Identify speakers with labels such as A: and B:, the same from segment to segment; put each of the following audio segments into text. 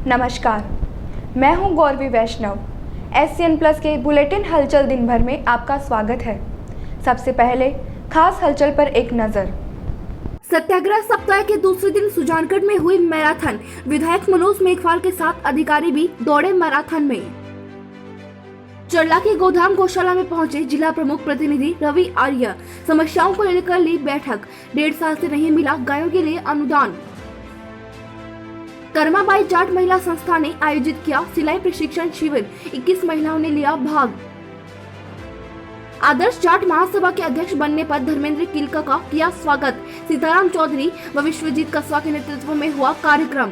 A: नमस्कार, मैं हूं गौरवी वैष्णव। SCN प्लस के बुलेटिन हलचल दिन भर में आपका स्वागत है। सबसे पहले खास हलचल पर एक नजर।
B: सत्याग्रह सप्ताह के दूसरे दिन सुजानगढ़ में हुई मैराथन। विधायक मनोज मेघवाल के साथ अधिकारी भी दौड़े मैराथन में। चरला के गोधाम गौशाला में पहुंचे जिला प्रमुख प्रतिनिधि रवि आर्य। समस्याओं को लेकर ली बैठक। 1.5 साल से नहीं मिला गायों के लिए अनुदान। कर्माबाई जाट महिला संस्था ने आयोजित किया सिलाई प्रशिक्षण शिविर। 21 महिलाओं ने लिया भाग। आदर्श जाट महासभा के अध्यक्ष बनने पर धर्मेंद्र किलका का किया स्वागत। सीताराम चौधरी व विश्वजीत कसवा के नेतृत्व में हुआ कार्यक्रम।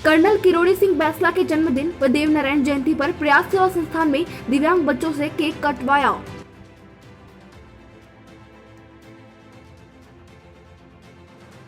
B: कर्नल किरोड़ी सिंह बैसला के जन्मदिन व देवनारायण जयंती पर प्रयास सेवा संस्थान में दिव्यांग बच्चों से केक कटवाया।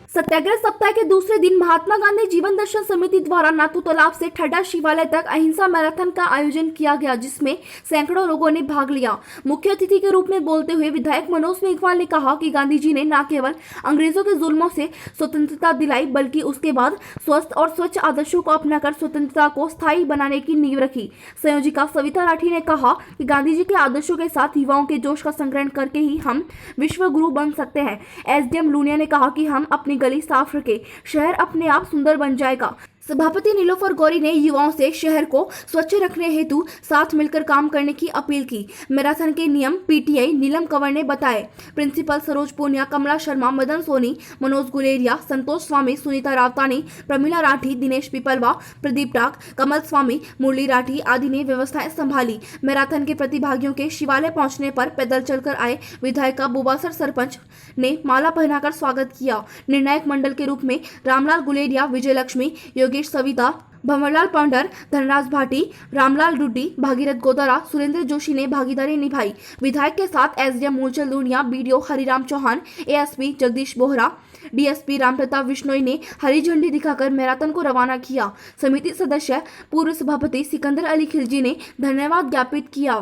B: सत्याग्रह सप्ताह के दूसरे दिन महात्मा गांधी जीवन दर्शन समिति द्वारा नातू तालाब से ठड्डा शिवालय तक अहिंसा मैराथन का आयोजन किया गया, जिसमें सैकड़ों लोगों ने भाग लिया। मुख्य अतिथि के रूप में बोलते हुए विधायक मनोज मेघवाल ने कहा कि गांधी जी ने न केवल अंग्रेजों के जुल्मों से स्वतंत्रता दिलाई, बल्कि उसके बाद स्वस्थ और स्वच्छ आदर्शों को अपनाकर स्वतंत्रता को स्थायी बनाने की नींव रखी। संयोजिका सविता राठी ने कहा कि गांधी जी के आदर्शों के साथ युवाओं के जोश का संग्रहण करके ही हम विश्व गुरु बन सकते हैं। SDM लूनिया ने कहा कि हम अपनी गली साफ रखें, शहर अपने आप सुंदर बन जाएगा। सभापति नीलोफर गौरी ने युवाओं से शहर को स्वच्छ रखने हेतु साथ मिलकर काम करने की अपील की। मैराथन के नियम PTI नीलम कंवर ने बताए। प्रिंसिपल सरोज पूनिया, कमला शर्मा, मदन सोनी, मनोज गुलेरिया, संतोष स्वामी, सुनीता रावतानी, प्रमिला राठी, दिनेश पिपलवा, प्रदीप टाक, कमल स्वामी, मुरली राठी आदि ने व्यवस्थाएं संभाली। मैराथन के प्रतिभागियों के शिवालय पहुंचने पर पैदल चलकर आए विधायिका बुबासर सरपंच ने माला पहनाकर स्वागत किया। निर्णायक मंडल के रूप में रामलाल गुलेरिया, विजय लक्ष्मी, योगेश सविता, भंवरलाल पांडर, धनराज भाटी, रामलाल डुड्डी, भागीरथ गोदारा, सुरेंद्र जोशी ने भागीदारी निभाई। विधायक के साथ SDM Moolchand Luniya, BDO Hariram Chauhan, ASP Jagdish Bohra, DSP Rampratap Bishnoi ने हरी झंडी दिखाकर मैराथन को रवाना किया। समिति सदस्य पूर्व सभापति सिकंदर अली खिलजी ने धन्यवाद ज्ञापित किया।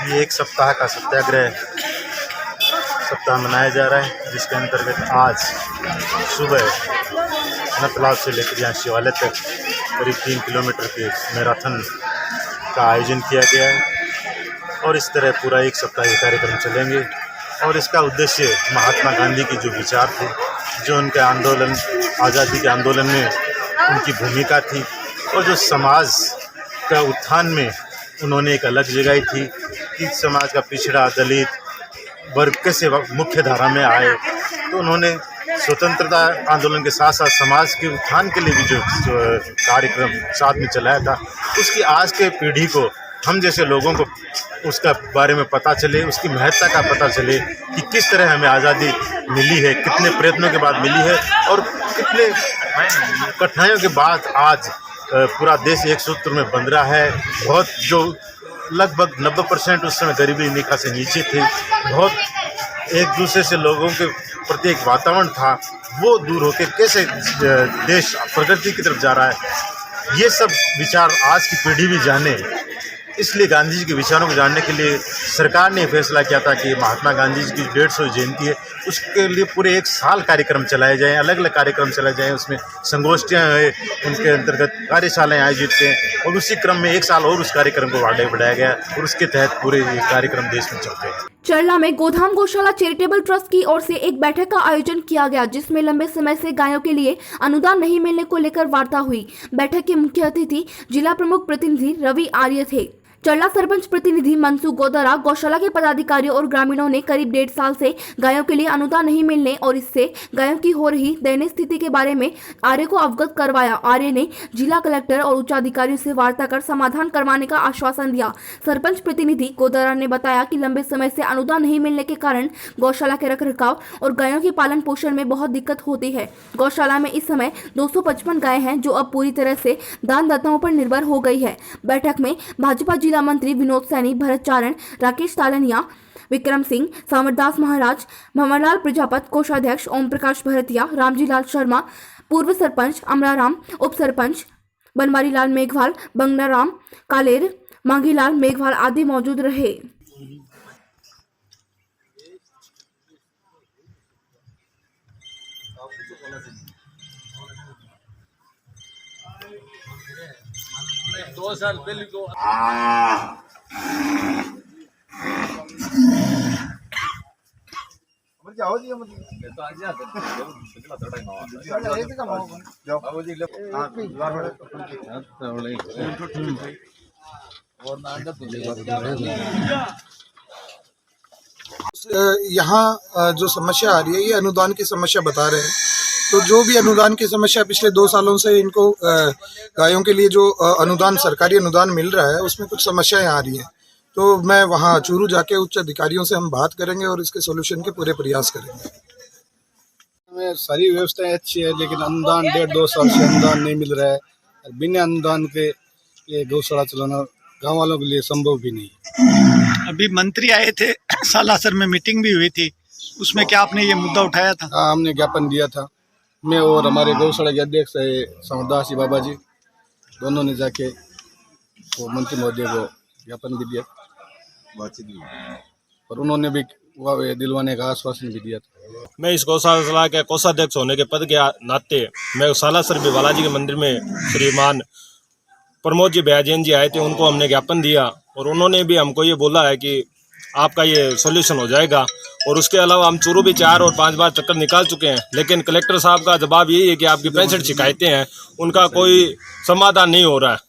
C: ये एक सप्ताह का सत्याग्रह सप्ताह मनाया जा रहा है, जिसके अंतर्गत आज सुबह तालाब से लेकर यहाँ शिवालय तक करीब 3 किलोमीटर के मैराथन का आयोजन किया गया है। और इस तरह पूरा एक सप्ताह ये कार्यक्रम चलेंगे। और इसका उद्देश्य महात्मा गांधी की जो विचार थे, जो उनके आंदोलन, आज़ादी के आंदोलन में उनकी भूमिका थी, और जो समाज का उत्थान में उन्होंने एक अलग जगह थी कि समाज का पिछड़ा दलित वर्ग कैसे मुख्य धारा में आए। तो उन्होंने स्वतंत्रता आंदोलन के साथ साथ समाज के उत्थान के लिए भी जो कार्यक्रम साथ में चलाया था, उसकी आज के पीढ़ी को, हम जैसे लोगों को उसका बारे में पता चले, उसकी महत्ता का पता चले कि किस तरह हमें आज़ादी मिली है, कितने प्रयत्नों के बाद मिली है और कितने कठिनाइयों के बाद आज पूरा देश एक सूत्र में बंध रहा है। बहुत जो लगभग 90% उस समय गरीबी रेखा से नीचे थे, बहुत एक दूसरे से लोगों के प्रति एक वातावरण था, वो दूर होकर कैसे देश प्रगति की तरफ जा रहा है, ये सब विचार आज की पीढ़ी भी जाने, इसलिए गांधी जी के विचारों को जानने के लिए सरकार ने फैसला किया था कि महात्मा गांधी जी की 150 जयंती है, उसके लिए पूरे 1 साल कार्यक्रम चलाए जाएँ, अलग अलग कार्यक्रम चलाए जाएँ। उसमें संगोष्ठियाँ हैं, उनके अंतर्गत कार्यशालाएँ आयोजित हैं और उसी क्रम में 1 साल और उस कार्यक्रम को आगे बढ़ाया गया और उसके तहत पूरे ये कार्यक्रम देश में चलते हैं।
B: चरला में गोधाम गौशाला चैरिटेबल ट्रस्ट की ओर से एक बैठक का आयोजन किया गया, जिसमें लंबे समय से गायों के लिए अनुदान नहीं मिलने को लेकर वार्ता हुई। बैठक के मुख्य अतिथि जिला प्रमुख प्रतिनिधि रवि आर्य थे। चरला सरपंच प्रतिनिधि मनसुख गोदरा, गौशाला के पदाधिकारियों और ग्रामीणों ने करीब 1.5 साल से गायों के लिए अनुदान नहीं मिलने और इससे गायों की हो रही दयनीय स्थिति के बारे में आर्य को अवगत करवाया। आर्य ने जिला कलेक्टर और उच्चाधिकारियों से वार्ता कर समाधान करवाने का आश्वासन दिया। सरपंच प्रतिनिधि गोदरा ने बताया कि लंबे समय से अनुदान नहीं मिलने के कारण गौशाला के रखरखाव और गायों के पालन पोषण में बहुत दिक्कत होती है। गौशाला में इस समय 255 गाय हैं, जो अब पूरी तरह से दानदाताओं पर निर्भर हो गई है। बैठक में भाजपा जिला मंत्री विनोद सैनी, भरत चारण, राकेश तालनिया, विक्रम सिंह, सामरदास महाराज, भंवरलाल प्रजापत, कोषाध्यक्ष ओम प्रकाश भरतिया, रामजी लाल शर्मा, पूर्व सरपंच अमराराम, उप सरपंच बनवारी लाल मेघवाल, बंगनाराम कालेर, मांगीलाल मेघवाल आदि मौजूद रहे।
D: यहाँ जो समस्या आ रही है, ये अनुदान की समस्या बता रहे हैं। तो जो भी अनुदान की समस्या पिछले 2 सालों से इनको गायों के लिए जो अनुदान, सरकारी अनुदान मिल रहा है, उसमें कुछ समस्याएं आ रही हैं। तो मैं वहाँ चूरू जाके उच्च अधिकारियों से हम बात करेंगे और इसके सॉल्यूशन के पूरे प्रयास करेंगे।
E: में सारी व्यवस्थाएं अच्छी है, लेकिन अनुदान 1.5-2 साल से अनुदान नहीं मिल रहा है। बिना अनुदान के ये गौशाला चलाना गाँव वालों के लिए संभव भी नहीं।
F: अभी मंत्री आए थे, सालासर में मीटिंग भी हुई थी, उसमें क्या आपने ये मुद्दा उठाया था?
E: हाँ, हमने ज्ञापन दिया था। मैं और हमारे गौशाला के अध्यक्ष है समरदास जी बाबा जी, दोनों ने जाके वो मंत्री महोदय को ज्ञापन भी दिया, बातचीत भी, और उन्होंने भी दिलवाने का आश्वासन भी दिया था।
G: मैं इस गौशाला के कोषाध्यक्ष होने के पद के नाते मैं सालासर भी बालाजी के मंदिर में श्रीमान प्रमोद जी बयाजैन जी आए थे, उनको हमने ज्ञापन दिया और उन्होंने भी हमको ये बोला है कि आपका ये सॉल्यूशन हो जाएगा। और उसके अलावा हम चूरू भी 4 और 5 बार चक्कर निकाल चुके हैं, लेकिन कलेक्टर साहब का जवाब यही है कि आपकी 65 शिकायतें हैं, उनका कोई समाधान नहीं हो रहा है।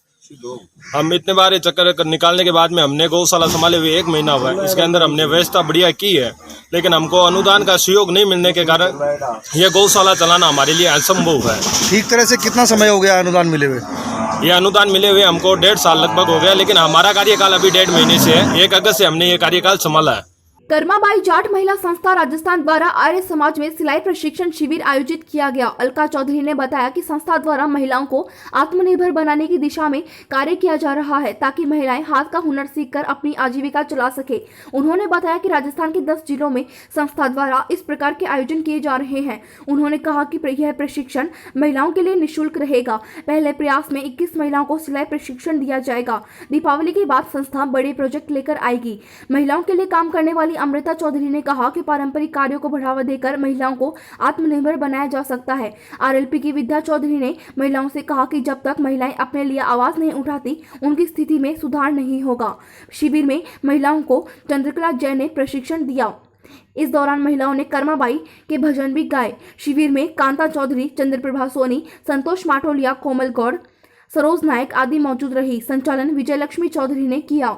G: हम इतने बार ये चक्कर निकालने के बाद में हमने गौशाला संभाले हुए 1 महीना हुआ है, इसके अंदर हमने व्यवस्था बढ़िया की है, लेकिन हमको अनुदान का सहयोग नहीं मिलने के कारण ये गौशाला चलाना हमारे लिए असंभव है।
D: ठीक तरह से कितना समय हो गया अनुदान मिले हुए?
G: ये अनुदान मिले हुए हमको 1.5 साल लगभग हो गया, लेकिन हमारा कार्यकाल अभी 1.5 महीने से है। 1 अगस्त से हमने ये कार्यकाल संभाला है।
B: कर्माबाई जाट महिला संस्था राजस्थान द्वारा आर्य समाज में सिलाई प्रशिक्षण शिविर आयोजित किया गया। अलका चौधरी ने बताया कि संस्था द्वारा महिलाओं को आत्मनिर्भर बनाने की दिशा में कार्य किया जा रहा है, ताकि महिलाएं हाथ का हुनर सीखकर अपनी आजीविका चला सके। उन्होंने बताया कि राजस्थान के 10 जिलों में संस्था द्वारा इस प्रकार के आयोजन किए जा रहे हैं। उन्होंने कहा कि यह प्रशिक्षण महिलाओं के लिए निःशुल्क रहेगा। पहले प्रयास में 21 महिलाओं को सिलाई प्रशिक्षण दिया जाएगा। दीपावली के बाद संस्था बड़े प्रोजेक्ट लेकर आएगी। महिलाओं के लिए काम करने वाली अमृता चौधरी ने कहा कि पारंपरिक कार्यों को बढ़ावा देकर महिलाओं को आत्मनिर्भर बनाया जा सकता है। आरएलपी की विद्या चौधरी ने महिलाओं से कहा कि जब तक महिलाएं अपने लिए आवाज नहीं उठाती, उनकी स्थिति में सुधार नहीं होगा। शिविर में महिलाओं को चंद्रकला जैन ने प्रशिक्षण दिया। इस दौरान महिलाओं ने कर्माबाई के भजन भी गाए। शिविर में कांता चौधरी, चंद्रप्रभा सोनी, संतोष माटोलिया, कोमल गौड़, सरोज नायक आदि मौजूद रही। संचालन विजय लक्ष्मी चौधरी ने किया।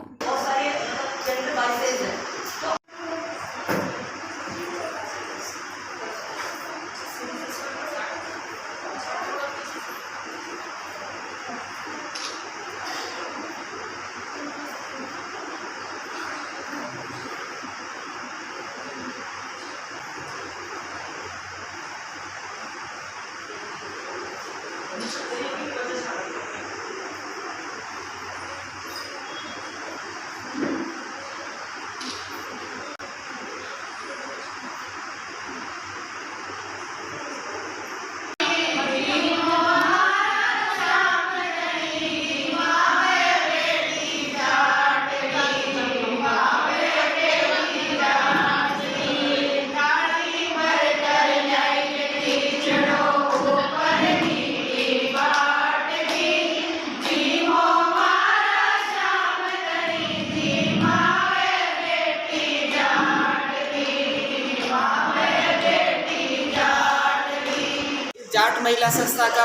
H: महिला संस्था का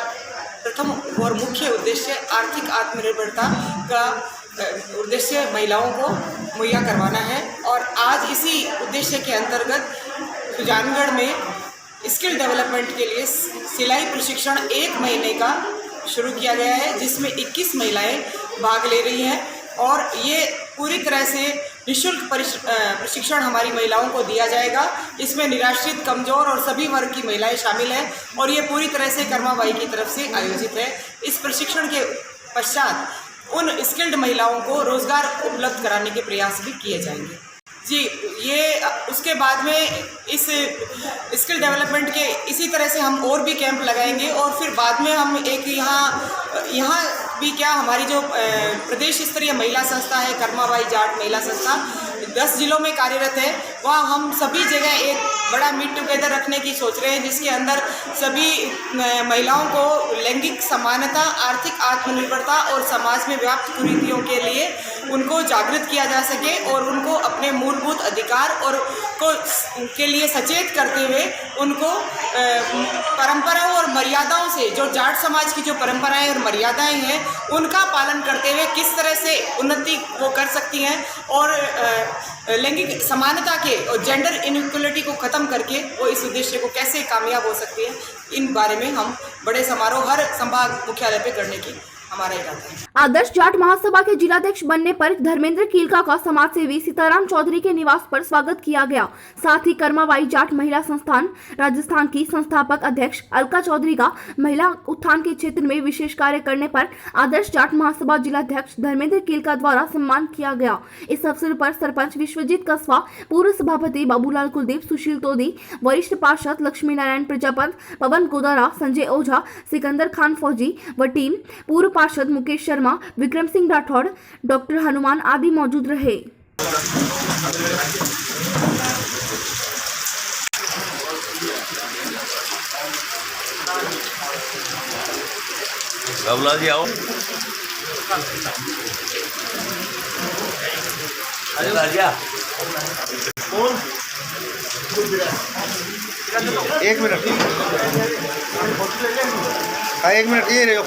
H: प्रथम और मुख्य उद्देश्य आर्थिक आत्मनिर्भरता का उद्देश्य महिलाओं को मुहैया करवाना है। और आज इसी उद्देश्य के अंतर्गत सुजानगढ़ में स्किल डेवलपमेंट के लिए सिलाई प्रशिक्षण 1 महीने का शुरू किया गया है, जिसमें 21 महिलाएं भाग ले रही हैं। और ये पूरी तरह से निःशुल्क प्रशिक्षण हमारी महिलाओं को दिया जाएगा। इसमें निराश्रित, कमज़ोर और सभी वर्ग की महिलाएं शामिल हैं और ये पूरी तरह से कर्माबाई की तरफ से आयोजित है। इस प्रशिक्षण के पश्चात उन स्किल्ड महिलाओं को रोज़गार उपलब्ध कराने के प्रयास भी किए जाएंगे। जी, ये उसके बाद में इस स्किल डेवलपमेंट के इसी तरह से हम और भी कैंप लगाएंगे और फिर बाद में हम एक यहाँ भी क्या हमारी जो प्रदेश स्तरीय महिला संस्था है कर्माबाई जाट महिला संस्था 10 जिलों में कार्यरत है, वहाँ हम सभी जगह एक बड़ा मीट टुगेदर रखने की सोच रहे हैं, जिसके अंदर सभी महिलाओं को लैंगिक समानता, आर्थिक आत्मनिर्भरता और समाज में व्याप्त कुरीतियों के लिए उनको जागृत किया जा सके और उनको अपने मूलभूत अधिकार और के लिए सचेत करते हुए उनको परंपराओं और मर्यादाओं से, जो जाट समाज की जो परंपराएं और मर्यादाएं हैं उनका पालन करते हुए किस तरह से उन्नति वो कर सकती हैं और लैंगिक समानता के और जेंडर इनइक्वलिटी को ख़त्म करके वो इस उद्देश्य को कैसे कामयाब हो सकती है, इन बारे में हम बड़े समारोह हर संभाग मुख्यालय पे करने की हमारा इरादा है।
B: आदर्श जाट महासभा के जिलाध्यक्ष बनने पर धर्मेंद्र कीलका का समाज सेवी सीताराम चौधरी के निवास पर स्वागत किया गया। साथ ही कर्माबाई जाट महिला संस्थान राजस्थान की संस्थापक अध्यक्ष अलका चौधरी का महिला उत्थान के क्षेत्र में विशेष कार्य करने पर आदर्श जाट महासभा जिलाध्यक्ष धर्मेंद्र कीलका द्वारा सम्मान किया गया। इस अवसर पर सरपंच विश्वजीत कस्वा, पूर्व सभापति बाबूलाल कुलदीप, सुशील तोदी, वरिष्ठ पार्षद लक्ष्मी नारायण प्रजापत, पवन गोदारा, संजय ओझा, सिकंदर खान फौजी व टीम, पूर्व पार्षद मुकेश शर्मा, विक्रम सिंह राठौड़, डॉक्टर हनुमान आदि मौजूद रहे।
I: बाबूलाल जी आओ। अरे राजा
C: एक मिनट ये रहो।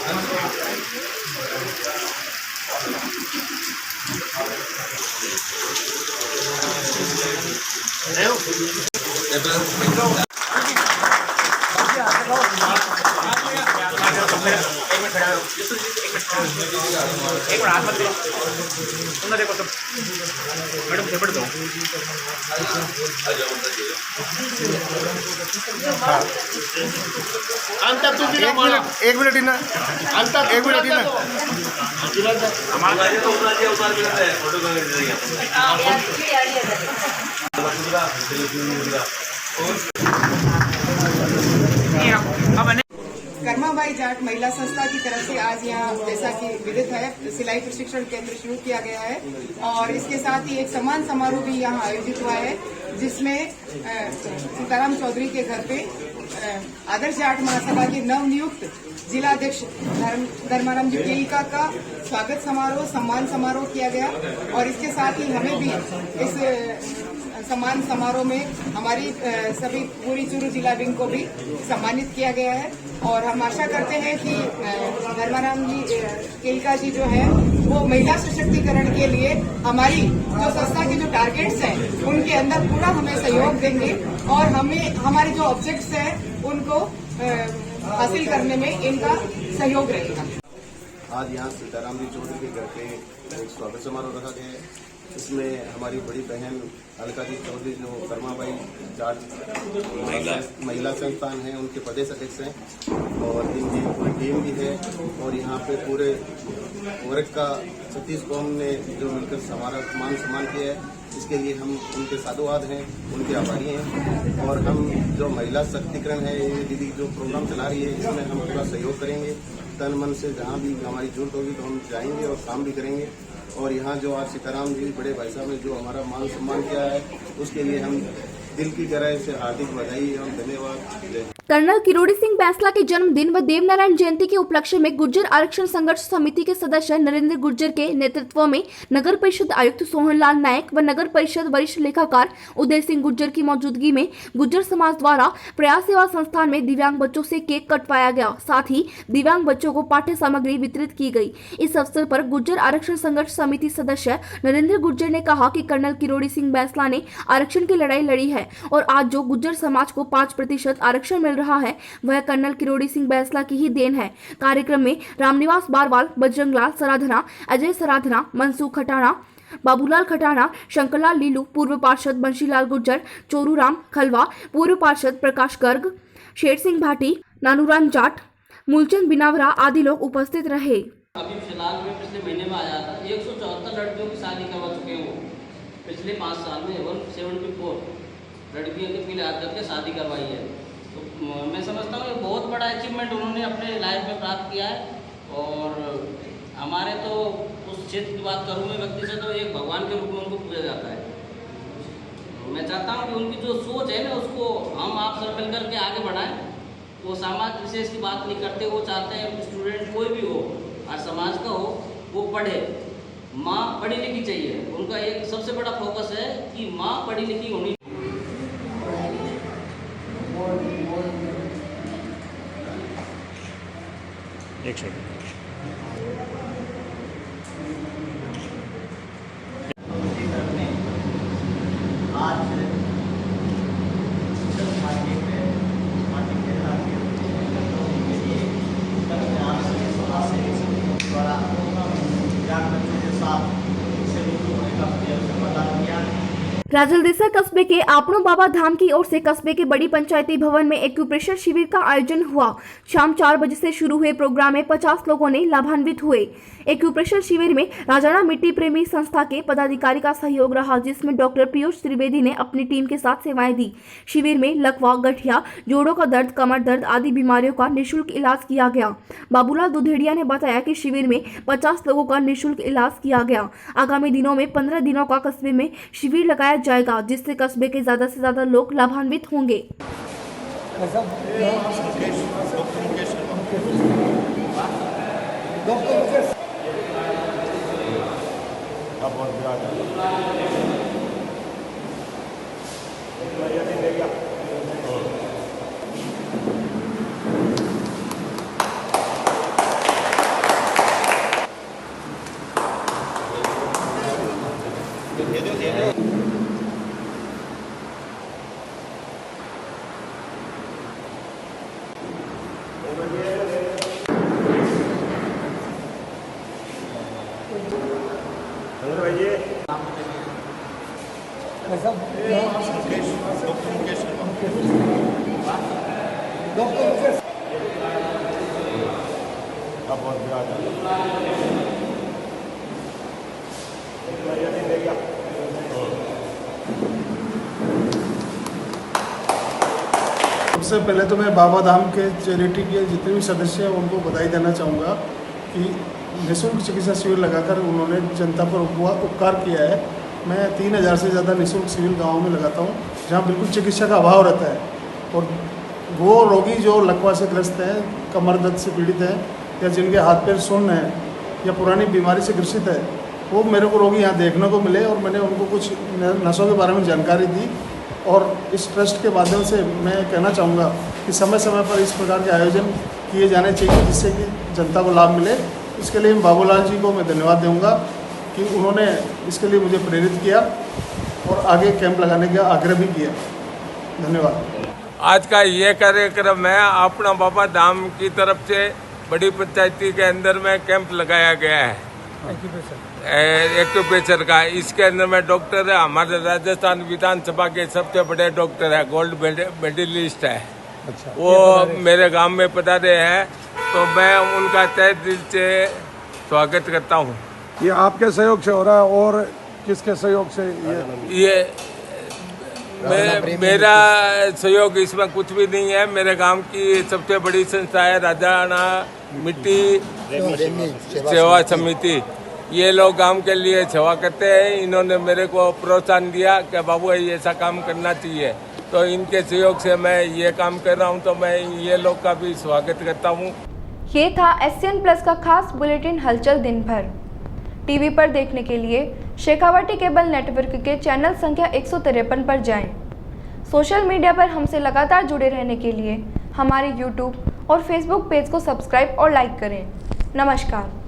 C: एक मिनट इना
H: कर्माबाई जाट महिला संस्था की तरफ से आज यहाँ जैसा कि विदित है सिलाई प्रशिक्षण केंद्र शुरू किया गया है और इसके साथ ही एक सम्मान समारोह भी यहाँ आयोजित हुआ है, जिसमें सीताराम चौधरी के घर पे आदर्श जाट महासभा के नवनियुक्त जिलाध्यक्ष धर्माराम जी केलका का स्वागत समारोह, सम्मान समारोह किया गया। और इसके साथ ही हमें भी इस सम्मान समारोह में हमारी सभी पूरी चूरू जिला विंग को भी सम्मानित किया गया है। और हम आशा करते हैं कि धर्माराम जी केलका जी जो है वो महिला सशक्तिकरण के लिए हमारी जो संस्था के जो टारगेट्स हैं उनके अंदर पूरा हमें सहयोग देंगे और हमें हमारे जो ऑब्जेक्ट्स हैं उनको हासिल करने में इनका सहयोग रहेगा।
E: आज यहाँ सीताराम जी चौधरी के घर पे एक स्वागत समारोह रखा गया है। इसमें हमारी बड़ी बहन अलका जी चौधरी जो कर्माबाई जाट महिला संस्थान है उनके प्रदेश अध्यक्ष हैं और इनकी पूरी टीम भी है और यहाँ पे पूरे वर्ग का 36 कौम ने जो मिलकर हमारा सम्मान किया है, इसके लिए हम उनके साधुवाद हैं, उनके आभारी हैं। और हम जो महिला सशक्तिकरण है ये दीदी जो प्रोग्राम चला रही है इसमें हम पूरा सहयोग करेंगे, तन मन से जहाँ भी हमारी जरूरत होगी तो हम जाएंगे और काम भी करेंगे। और यहाँ जो आज सीताराम जी बड़े भाई साहब ने जो हमारा मान सम्मान किया है उसके लिए हम दिल की गहराई से हार्दिक बधाई एवं धन्यवाद।
B: कर्नल किरोड़ी सिंह बैंसला के जन्मदिन व देवनारायण जयंती के उपलक्ष्य में गुर्जर आरक्षण संघर्ष समिति के सदस्य नरेंद्र गुर्जर के नेतृत्व में नगर परिषद आयुक्त सोहनलाल नायक व नगर परिषद वरिष्ठ लेखाकार उदय सिंह गुर्जर की मौजूदगी में गुर्जर समाज द्वारा प्रयास सेवा संस्थान में दिव्यांग बच्चों से केक कटवाया गया। साथ ही दिव्यांग बच्चों को पाठ्य सामग्री वितरित की गई। इस अवसर पर गुर्जर आरक्षण संघर्ष समिति सदस्य नरेंद्र गुर्जर ने कहा कि कर्नल किरोड़ी सिंह बैंसला ने आरक्षण की लड़ाई लड़ी है और आज जो गुर्जर समाज को 5% आरक्षण मिल रहा है वह कर्नल किरोड़ी सिंह बैंसला की ही देन है। कार्यक्रम में रामनिवास बारवाल, बजरंगलाल सराधना, अजय सराधना, मनसुख खटाना, बाबूलाल खटाना, शंकरलाल लीलू, पूर्व पार्षद बंशीलाल गुर्जर, चोरूराम खलवा, पूर्व पार्षद प्रकाश गर्ग, शेर सिंह भाटी, नानूराम जाट, मूलचंद बिनावरा आदि लोग उपस्थित रहे।
I: अभी फिलहाल में पिछले महीने में आया था 174 लड़कियों की शादी करवा चुके हैं। वो पिछले 5 साल में 174 लड़कियों के फिलहाल करके शादी करवाई है। तो मैं समझता हूँ ये बहुत बड़ा अचीवमेंट उन्होंने अपने लाइफ में प्राप्त किया है। और हमारे तो उस क्षेत्र की बात करूँ मैं व्यक्ति से तो एक भगवान के रूप में उनको पूजा जाता है। मैं चाहता हूँ कि उनकी जो सोच है ना उसको हम आप सब मिल करके आगे बढ़ाएं। वो समाज विशेष की बात नहीं करते, वो चाहते हैं स्टूडेंट कोई भी हो और समाज का हो वो पढ़े। माँ पढ़ी लिखी चाहिए, उनका एक सबसे बड़ा फोकस है कि माँ पढ़ी लिखी होनी।
C: एक सेकंड।
B: राजलदेसा कस्बे के आपनो बाबा धाम की ओर से कस्बे के बड़ी पंचायती भवन में एक्यूप्रेशर शिविर का आयोजन हुआ। शाम 4 बजे से शुरू हुए प्रोग्राम में 50 लोगों ने लाभान्वित हुए। एक्यूप्रेशर शिविर में राजाना मिट्टी प्रेमी संस्था के पदाधिकारी का सहयोग रहा, जिसमें डॉक्टर पीयूष त्रिवेदी ने अपनी टीम के साथ सेवाएं दी। शिविर में लकवा, गठिया, जोड़ों का दर्द, कमर दर्द आदि बीमारियों का निःशुल्क इलाज किया गया। बाबूलाल दुधेड़िया ने बताया कि शिविर में 50 लोगों का निःशुल्क इलाज किया गया। आगामी दिनों में 15 दिनों का कस्बे में शिविर लगाया जाएगा, जिससे कस्बे के ज्यादा से ज्यादा लोग लाभान्वित होंगे।
E: सबसे पहले तो मैं बाबा धाम के चैरिटी के जितने भी सदस्य हैं उनको बधाई देना चाहूँगा कि निःशुल्क चिकित्सा शिविर लगाकर उन्होंने जनता पर उपकार किया है। मैं 3000 से ज़्यादा निःशुल्क शिविर गाँव में लगाता हूँ जहाँ बिल्कुल चिकित्सा का अभाव रहता है। और वो रोगी जो लकवा से ग्रस्त हैं, कमर दर्द से पीड़ित हैं या जिनके हाथ पैर सुन्न हैं या पुरानी बीमारी से ग्रसित है, वो मेरे को रोगी यहाँ देखने को मिले और मैंने उनको कुछ नसों के बारे में जानकारी दी। और इस ट्रस्ट के माध्यम से मैं कहना चाहूँगा कि समय समय पर इस प्रकार के आयोजन किए जाने चाहिए जिससे कि जनता को लाभ मिले। इसके लिए बाबूलाल जी को मैं धन्यवाद दूंगा कि उन्होंने इसके लिए मुझे प्रेरित किया और आगे कैंप लगाने का आग्रह भी किया। धन्यवाद।
J: आज का ये कार्यक्रम है अपना बाबा धाम की तरफ से बड़ी पंचायती के अंदर में कैंप लगाया गया है एक्यूप्रेशर का। इसके अंदर में डॉक्टर है, हमारे राजस्थान विधानसभा के सबसे बड़े डॉक्टर है, गोल्ड मेडलिस्ट है। अच्छा, वो मेरे गांव में पधारे हैं तो मैं उनका तहे दिल से स्वागत करता हूं।
E: ये आपके सहयोग से हो रहा है और किसके सहयोग से?
J: ये मेरा सहयोग इसमें कुछ भी नहीं है। मेरे गांव की सबसे बड़ी संस्था है राजाना मिट्टी सेवा समिति। ये लोग गांव के लिए सेवा करते हैं। इन्होंने मेरे को प्रोत्साहन दिया कि बाबू ऐसा काम करना चाहिए। तो इनके सहयोग से मैं ये काम कर रहा हूँ, तो मैं ये लोग का भी स्वागत करता हूँ।
A: ये था SCN प्लस का खास बुलेटिन हलचल दिन भर। टीवी पर देखने के लिए शेखावाटी केबल नेटवर्क के चैनल संख्या 153 पर जाएं। सोशल मीडिया पर हमसे लगातार जुड़े रहने के लिए हमारे YouTube और Facebook पेज को सब्सक्राइब और लाइक करें। नमस्कार।